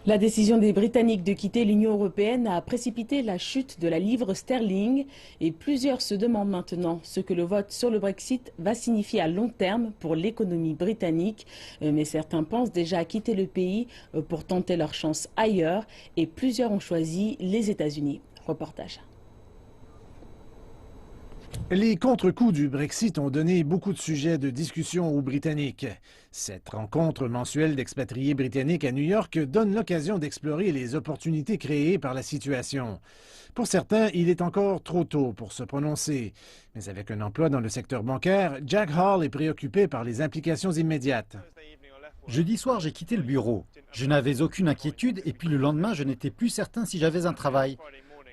La décision des Britanniques de quitter l'Union européenne a précipité la chute de la livre sterling et plusieurs se demandent maintenant ce que le vote sur le Brexit va signifier à long terme pour l'économie britannique. Mais certains pensent déjà quitter le pays pour tenter leur chance ailleurs et plusieurs ont choisi les États-Unis. Reportage. Les contre-coups du Brexit ont donné beaucoup de sujets de discussion aux Britanniques. Cette rencontre mensuelle d'expatriés britanniques à New York donne l'occasion d'explorer les opportunités créées par la situation. Pour certains, il est encore trop tôt pour se prononcer. Mais avec un emploi dans le secteur bancaire, Jack Hall est préoccupé par les implications immédiates. Jeudi soir, j'ai quitté le bureau. Je n'avais aucune inquiétude et puis le lendemain, je n'étais plus certain si j'avais un travail.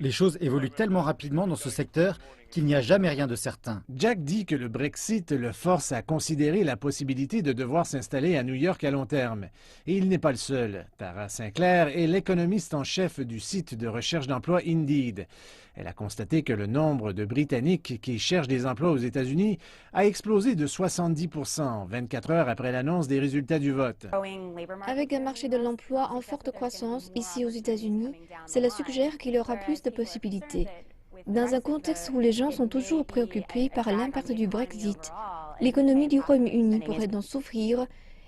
Les choses évoluent tellement rapidement dans ce secteur qu'il n'y a jamais rien de certain. Jack dit que le Brexit le force à considérer la possibilité de devoir s'installer à New York à long terme. Et il n'est pas le seul. Tara Sinclair est l'économiste en chef du site de recherche d'emploi Indeed. Elle a constaté que le nombre de Britanniques qui cherchent des emplois aux États-Unis a explosé de 70% 24 heures après l'annonce des résultats du vote. Avec un marché de l'emploi en forte croissance ici aux États-Unis, cela suggère qu'il y aura plus de possibilités. Dans un contexte où les gens sont toujours préoccupés par l'impact du Brexit, l'économie du Royaume-Uni pourrait donc souffrir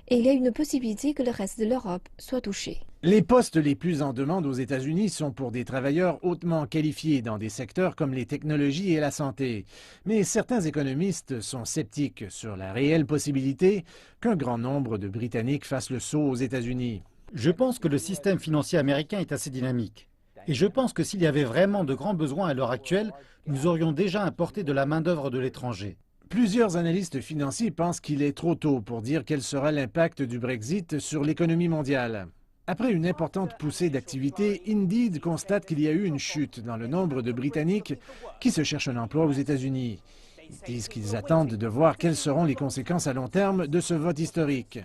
et il y a une possibilité que le reste de l'Europe soit touché. Les postes les plus en demande aux États-Unis sont pour des travailleurs hautement qualifiés dans des secteurs comme les technologies et la santé. Mais certains économistes sont sceptiques sur la réelle possibilité qu'un grand nombre de Britanniques fassent le saut aux États-Unis. Je pense que le système financier américain est assez dynamique. Et je pense que s'il y avait vraiment de grands besoins à l'heure actuelle, nous aurions déjà importé de la main-d'œuvre de l'étranger. Plusieurs analystes financiers pensent qu'il est trop tôt pour dire quel sera l'impact du Brexit sur l'économie mondiale. Après une importante poussée d'activité, Indeed constate qu'il y a eu une chute dans le nombre de Britanniques qui se cherchent un emploi aux États-Unis. Ils disent qu'ils attendent de voir quelles seront les conséquences à long terme de ce vote historique.